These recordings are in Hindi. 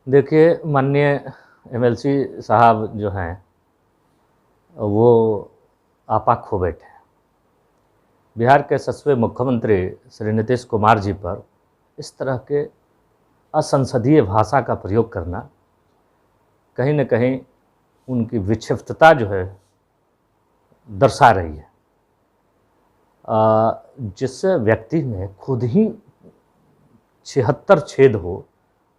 देखिए, माननीय एमएलसी साहब जो हैं वो आपा खो बैठे हैं। बिहार के यशस्वी मुख्यमंत्री श्री नीतीश कुमार जी पर इस तरह के असंसदीय भाषा का प्रयोग करना कहीं न कहीं उनकी विक्षिप्तता जो है दर्शा रही है। जिस व्यक्ति में खुद ही 76 छेद हो,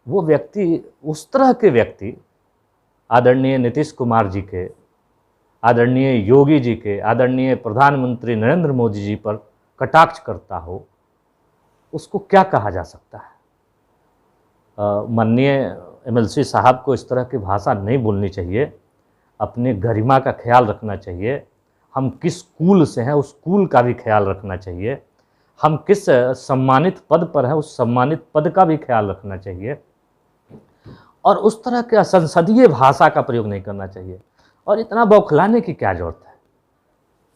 वो व्यक्ति, उस तरह के व्यक्ति आदरणीय नीतीश कुमार जी के, आदरणीय योगी जी के, आदरणीय प्रधानमंत्री नरेंद्र मोदी जी पर कटाक्ष करता हो, उसको क्या कहा जा सकता है। माननीय एमएलसी साहब को इस तरह की भाषा नहीं बोलनी चाहिए, अपने गरिमा का ख्याल रखना चाहिए। हम किस कुल से हैं उस कुल का भी ख्याल रखना चाहिए। हम किस सम्मानित पद पर हैं उस सम्मानित पद का भी ख्याल रखना चाहिए, और उस तरह के असंसदीय भाषा का प्रयोग नहीं करना चाहिए। और इतना बौखलाने की क्या ज़रूरत है,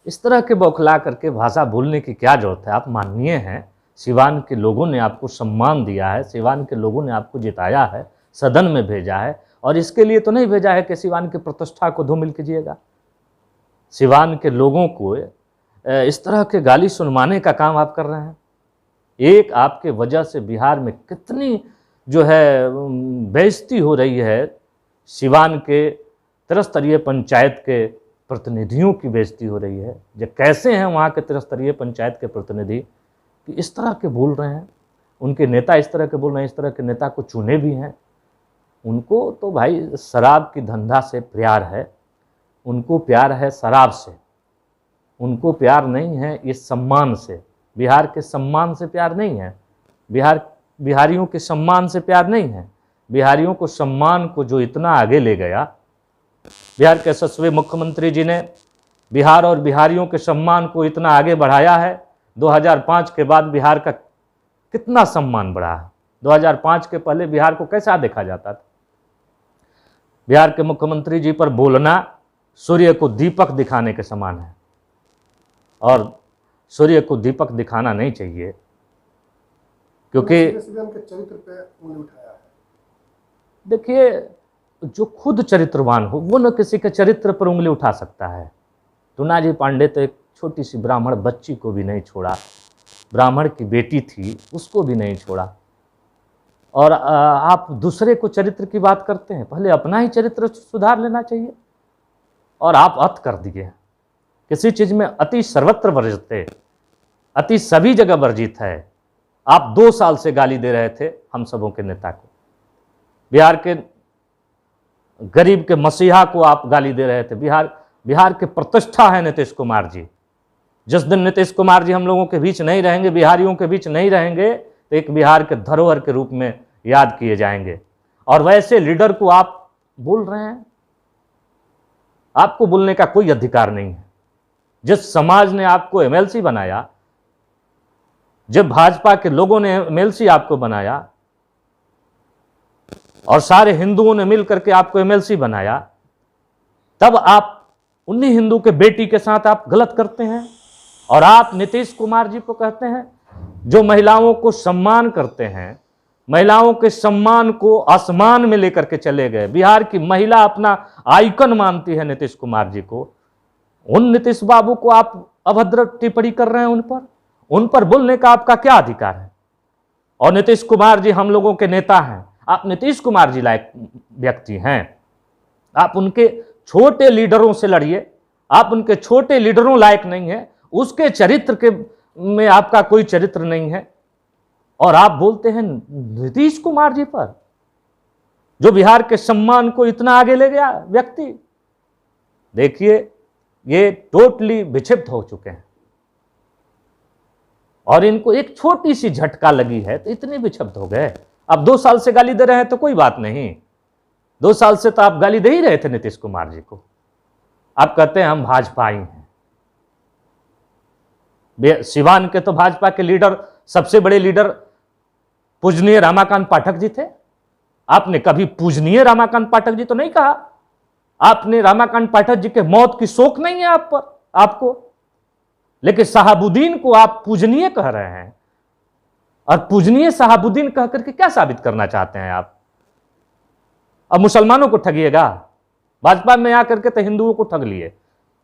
इस तरह के बौखला करके भाषा बोलने की क्या ज़रूरत है। आप माननीय हैं, सिवान के लोगों ने आपको सम्मान दिया है, सिवान के लोगों ने आपको जिताया है, सदन में भेजा है, और इसके लिए तो नहीं भेजा है कि सिवान की प्रतिष्ठा को धूमिल कीजिएगा। सिवान के लोगों को इस तरह के गाली सुनवाने का काम आप कर रहे हैं। एक आपके वजह से बिहार में कितनी जो है बेइज्जती हो रही है, सिवान के त्रिस्तरीय पंचायत के प्रतिनिधियों की बेइज्जती हो रही है। जो कैसे हैं वहाँ के त्रिस्तरीय पंचायत के प्रतिनिधि कि इस तरह के बोल रहे हैं, उनके नेता इस तरह के बोल रहे हैं, इस तरह के नेता को चुने भी हैं। उनको तो भाई शराब की धंधा से प्यार है, उनको प्यार है शराब से, उनको प्यार नहीं है इस सम्मान से। बिहार के सम्मान से प्यार नहीं है, बिहारियों के सम्मान से प्यार नहीं है। बिहारियों को सम्मान को जो इतना आगे ले गया, बिहार के यशस्वी मुख्यमंत्री जी ने बिहार और बिहारियों के सम्मान को इतना आगे बढ़ाया है। 2005 के बाद बिहार का कितना सम्मान बढ़ा है। 2005 के पहले बिहार को कैसा देखा जाता था। बिहार के मुख्यमंत्री जी पर बोलना सूर्य को दीपक दिखाने के समान है, और सूर्य को दीपक दिखाना नहीं चाहिए, क्योंकि चरित्र पे उंगली उठाया है। देखिए, जो खुद चरित्रवान हो वो न किसी के चरित्र पर उंगली उठा सकता है। टूनाजी पांडे तो एक छोटी सी ब्राह्मण बच्ची को भी नहीं छोड़ा, ब्राह्मण की बेटी थी उसको भी नहीं छोड़ा। और आप दूसरे को चरित्र की बात करते हैं, पहले अपना ही चरित्र सुधार लेना चाहिए। और आप अत कर दिए, किसी चीज़ में अति सर्वत्र वर्जित है, अति सभी जगह वर्जित है। आप 2 साल से गाली दे रहे थे हम सबों के नेता को, बिहार के गरीब के मसीहा को आप गाली दे रहे थे। बिहार के प्रतिष्ठा है नीतीश कुमार जी। जिस दिन नीतीश कुमार जी हम लोगों के बीच नहीं रहेंगे, बिहारियों के बीच नहीं रहेंगे, तो एक बिहार के धरोहर के रूप में याद किए जाएंगे। और वैसे लीडर को आप बोल रहे हैं, आपको बोलने का कोई अधिकार नहीं है। जिस समाज ने आपको एमएलसी बनाया, जब भाजपा के लोगों ने एमएलसी आपको बनाया और सारे हिंदुओं ने मिलकर के आपको एमएलसी बनाया, तब आप उन्हीं हिंदू के बेटी के साथ आप गलत करते हैं। और आप नीतीश कुमार जी को कहते हैं जो महिलाओं को सम्मान करते हैं, महिलाओं के सम्मान को आसमान में लेकर के चले गए। बिहार की महिला अपना आइकन मानती है नीतीश कुमार जी को। उन नीतीश बाबू को आप अभद्र टिप्पणी कर रहे हैं, उन पर बोलने का आपका क्या अधिकार है। और नीतीश कुमार जी हम लोगों के नेता हैं, आप नीतीश कुमार जी लायक व्यक्ति हैं। आप उनके छोटे लीडरों से लड़िए, आप उनके छोटे लीडरों लायक नहीं है, उसके चरित्र के में आपका कोई चरित्र नहीं है। और आप बोलते हैं नीतीश कुमार जी पर, जो बिहार के सम्मान को इतना आगे ले गया व्यक्ति। देखिए, ये टोटली विक्षिप्त हो चुके हैं, और इनको एक छोटी सी झटका लगी है तो इतने विक्षिप्त हो गए। अब 2 साल से गाली दे रहे हैं तो कोई बात नहीं, 2 साल से तो आप गाली दे ही रहे थे नीतीश कुमार जी को। आप कहते हैं हम भाजपाई हैं। सिवान के तो भाजपा के लीडर, सबसे बड़े लीडर पूजनीय रमाकांत पाठक जी थे। आपने कभी पूजनीय रमाकांत पाठक जी तो नहीं कहा। आपने रमाकांत पाठक जी के मौत की शोक नहीं है आप पर, आपको, लेकिन शहाबुद्दीन को आप पूजनीय कह रहे हैं। और पूजनीय शहाबुद्दीन कह करके क्या साबित करना चाहते हैं आप? अब मुसलमानों को ठगिएगा। भाजपा में आकर के तो हिंदुओं को ठग लिए,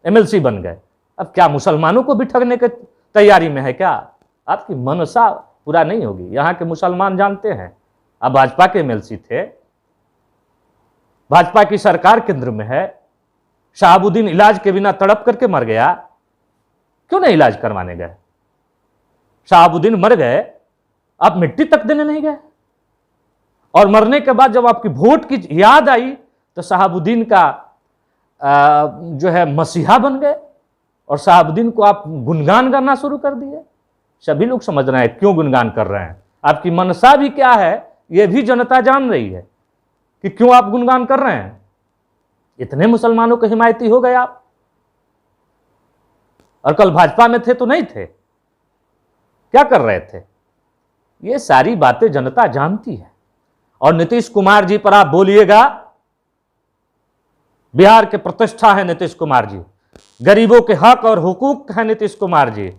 एमएलसी बन गए, अब क्या मुसलमानों को भी ठगने की तैयारी में है क्या? आपकी मनसा पूरा नहीं होगी। यहाँ के मुसलमान जानते हैं, अब भाजपा के एमएलसी थे, भाजपा की सरकार केंद्र में है, शहाबुद्दीन इलाज के बिना तड़प करके मर गया, क्यों नहीं इलाज करवाने गए? शहाबुद्दीन मर गए, आप मिट्टी तक देने नहीं गए। और मरने के बाद जब आपकी वोट की याद आई तो शहाबुद्दीन का जो है मसीहा बन गए और शहाबुद्दीन को आप गुणगान करना शुरू कर दिए। सभी लोग समझ रहे हैं क्यों गुणगान कर रहे हैं, आपकी मनसा भी क्या है यह भी जनता जान रही है कि क्यों आप गुणगान कर रहे हैं। इतने मुसलमानों के हिमायती हो गए आप, और कल भाजपा में थे तो नहीं थे, क्या कर रहे थे? ये सारी बातें जनता जानती है। और नीतीश कुमार जी पर आप बोलिएगा, बिहार के प्रतिष्ठा है नीतीश कुमार जी, गरीबों के हक और हुकूक है नीतीश कुमार जी,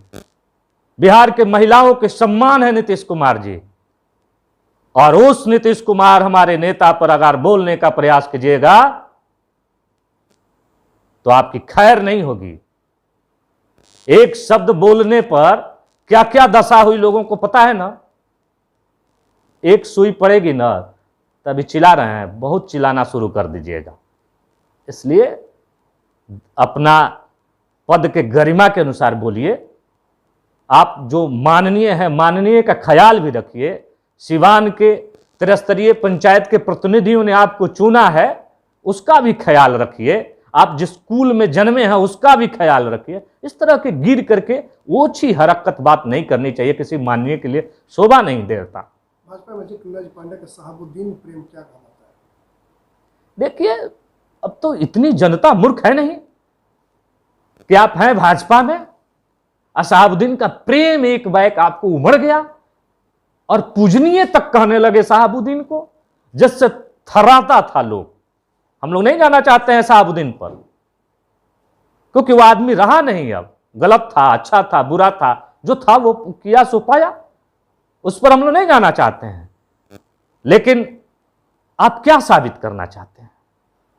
बिहार के महिलाओं के सम्मान है नीतीश कुमार जी। और उस नीतीश कुमार हमारे नेता पर अगर बोलने का प्रयास कीजिएगा तो आपकी खैर नहीं होगी। एक शब्द बोलने पर क्या क्या दशा हुई लोगों को पता है ना। एक सुई पड़ेगी ना, तभी चिल्ला रहे हैं, बहुत चिल्लाना शुरू कर दीजिएगा। इसलिए अपना पद के गरिमा के अनुसार बोलिए। आप जो माननीय है, माननीय का ख्याल भी रखिए। सिवान के त्रिस्तरीय पंचायत के प्रतिनिधियों ने आपको चुना है, उसका भी ख्याल रखिए। आप जिस स्कूल में जन्मे हैं उसका भी ख्याल रखिए। इस तरह के गिर करके ओछी हरकत बात नहीं करनी चाहिए, किसी माननीय के लिए शोभा नहीं देता। भाजपा में टूना जी पांडे का शहाबुद्दीन प्रेम क्या कहलाता है? देखिए, अब तो इतनी जनता मूर्ख है नहीं कि आप हैं भाजपा में, शहाबुद्दीन का प्रेम एक बैक आपको उमड़ गया और पूजनीय तक कहने लगे शहाबुद्दीन को, जिससे थर्राता था लोग। हम लोग नहीं जाना चाहते हैं शहाबुद्दीन पर, क्योंकि वो आदमी रहा नहीं, अब गलत था, अच्छा था, बुरा था, जो था वो किया सो पाया, उस पर हम लोग नहीं जाना चाहते हैं। लेकिन आप क्या साबित करना चाहते हैं?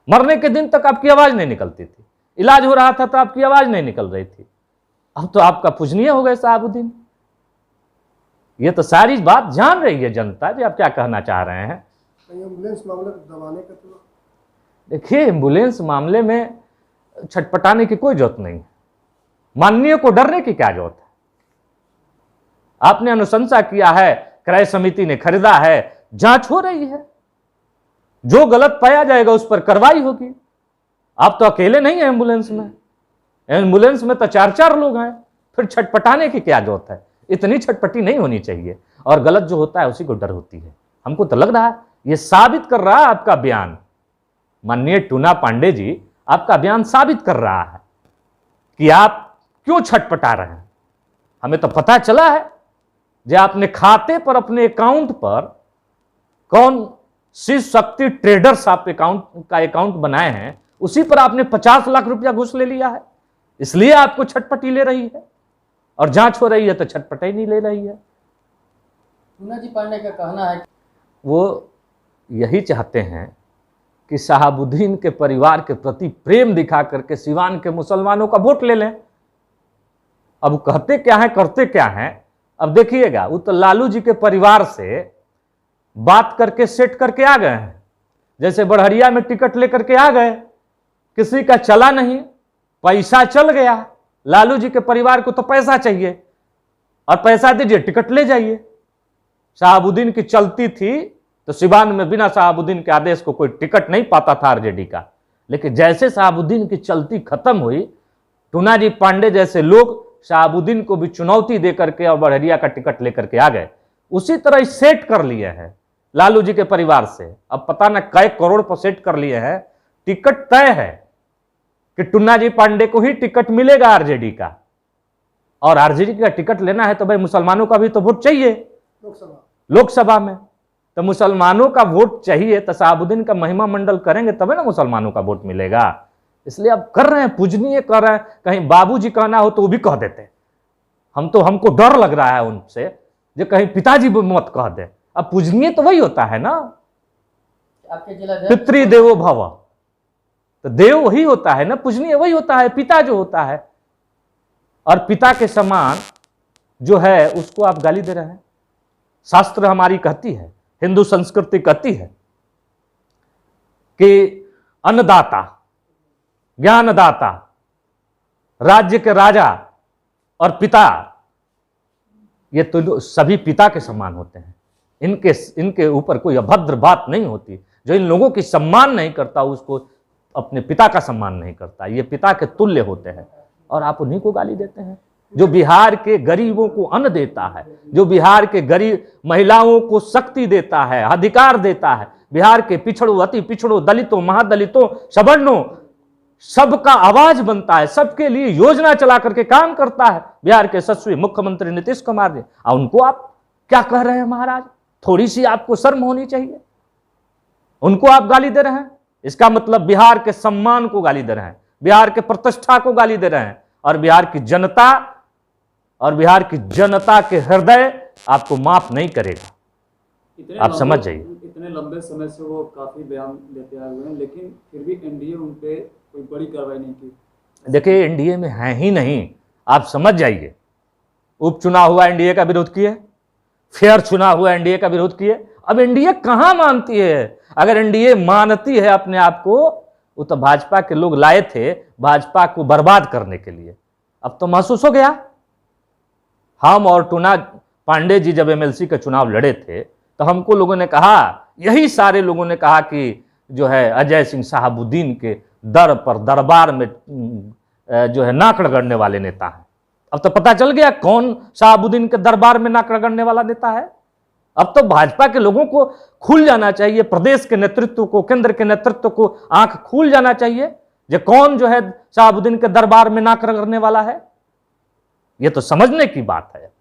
मरने के दिन तक आपकी आवाज नहीं निकलती थी, इलाज हो रहा था तो आपकी आवाज नहीं निकल रही थी, अब तो आपका पूजनीय हो गए शहाबुद्दीन। ये तो सारी बात जान रही है जनता जी आप क्या कहना चाह रहे हैं। एम्बुलेंस मामले को दबाने का तो देखिए, एम्बुलेंस मामले में छटपटाने की कोई जरूरत नहीं है, माननीय को डरने की क्या जरूरत है। आपने अनुशंसा किया है, क्रय समिति ने खरीदा है, जांच हो रही है, जो गलत पाया जाएगा उस पर कार्रवाई होगी। आप तो अकेले नहीं हैं एम्बुलेंस में, एम्बुलेंस में तो 4-4 लोग हैं, फिर छटपटाने की क्या जरूरत है। इतनी छटपटी नहीं होनी चाहिए, और गलत जो होता है उसी को डर होती है। हमको तो लग रहा है यह साबित कर रहा है आपका बयान, माननीय टूना पांडे जी, आपका बयान साबित कर रहा है कि आप क्यों छटपटा रहे हैं। हमें तो पता चला है जो आपने खाते पर, अपने अकाउंट पर, कौन शिव शक्ति ट्रेडर्स आप अकाउंट बनाए हैं, उसी पर आपने 50 लाख रुपया घूस ले लिया है, इसलिए आपको छटपटी ले रही है। और जांच हो रही है तो छटपटाई नहीं ले रही है। टूना जी पांडे का कहना है वो यही चाहते हैं कि शहाबुद्दीन के परिवार के प्रति प्रेम दिखा करके सिवान के मुसलमानों का वोट ले लें। अब कहते क्या है, करते क्या हैं, अब देखिएगा। वो तो लालू जी के परिवार से बात करके सेट करके आ गए हैं, जैसे बढ़हरिया में टिकट लेकर के आ गए, किसी का चला नहीं, पैसा चल गया। लालू जी के परिवार को तो पैसा चाहिए, और पैसा दीजिए टिकट ले जाइए। शहाबुद्दीन की चलती थी तो सिवान में बिना शहाबुद्दीन के आदेश को कोई टिकट नहीं पाता था आरजेडी का। लेकिन जैसे शहाबुद्दीन की चलती खत्म हुई, टूना जी पांडे जैसे लोग शहाबुद्दीन को भी चुनौती देकर के और बढ़हरिया का टिकट लेकर के आ गए। उसी तरह सेट कर लिए हैं लालू जी के परिवार से। अब पता न कई करोड़ पर सेट कर लिए हैं। टिकट तय है कि टूना जी पांडे को ही टिकट मिलेगा आरजेडी का, और आरजेडी का टिकट लेना है तो भाई मुसलमानों का भी तो वोट चाहिए लोकसभा में। तो मुसलमानों का वोट चाहिए तो शहाबुद्दीन का महिमा मंडल करेंगे तभी ना मुसलमानों का वोट मिलेगा। इसलिए अब कर रहे हैं, पूजनीय कर रहे हैं। कहीं बाबूजी कहना हो तो वो भी कह देते, हमको डर लग रहा है उनसे, जो कहीं पिताजी भी मत कह दे। अब पूजनीय तो वही होता है ना। आपके जिलाध्यक्ष पितृदेवो भव। तो देव वही होता है ना, पूजनीय वही होता है, पिता जो होता है। और पिता के समान जो है उसको आप गाली दे रहे हैं। शास्त्र हमारी कहती है, हिंदू संस्कृति कहती है कि अन्नदाता, ज्ञानदाता, राज्य के राजा और पिता, ये तो सभी पिता के समान होते हैं। इनके ऊपर कोई अभद्र बात नहीं होती। जो इन लोगों की सम्मान नहीं करता उसको अपने पिता का सम्मान नहीं करता। ये पिता के तुल्य होते हैं और आप उन्हीं को गाली देते हैं। जो बिहार के गरीबों को अन्न देता है, जो बिहार के गरीब महिलाओं को शक्ति देता है, अधिकार देता है, बिहार के पिछड़ों, अति पिछड़ों, दलितों, महादलितों, सवर्णों, सबका आवाज बनता है, सबके लिए योजना चला करके काम करता है बिहार के यशस्वी मुख्यमंत्री नीतीश कुमार जी। और उनको आप क्या कह रहे हैं महाराज? थोड़ी सी आपको शर्म होनी चाहिए। उनको आप गाली दे रहे हैं, इसका मतलब बिहार के सम्मान को गाली दे रहे हैं, बिहार के प्रतिष्ठा को गाली दे रहे हैं। और बिहार की जनता के हृदय आपको माफ नहीं करेगा। आप समझ जाइए। इतने लंबे समय से वो काफी बयान लेते आए हुए हैं, लेकिन फिर भी एनडीए उन पे कोई बड़ी कार्रवाई नहीं की। देखिए, एनडीए में है ही नहीं, आप समझ जाइए। उपचुनाव हुआ, एनडीए का विरोध किए, फेयर चुनाव हुआ, एनडीए का विरोध किए। अब एनडीए कहां मानती है? अगर एनडीए मानती है अपने आप को, वो तो भाजपा के लोग लाए थे भाजपा को बर्बाद करने के लिए। अब तो महसूस हो गया। हम और टूना पांडे जी जब एमएलसी का चुनाव लड़े थे तो हमको लोगों ने कहा, यही सारे लोगों ने कहा कि जो है अजय सिंह शहाबुद्दीन के दर पर दरबार में जो है नाक रगड़ने वाले नेता हैं। अब तो पता चल गया कौन शहाबुद्दीन के दरबार में नाक रगड़ने वाला नेता है। अब तो भाजपा के लोगों को खुल जाना चाहिए, प्रदेश के नेतृत्व को, केंद्र के नेतृत्व को आंख खुल जाना चाहिए जो कौन जो है शहाबुद्दीन के दरबार में नाक रगड़ने वाला है। यह तो समझने की बात है।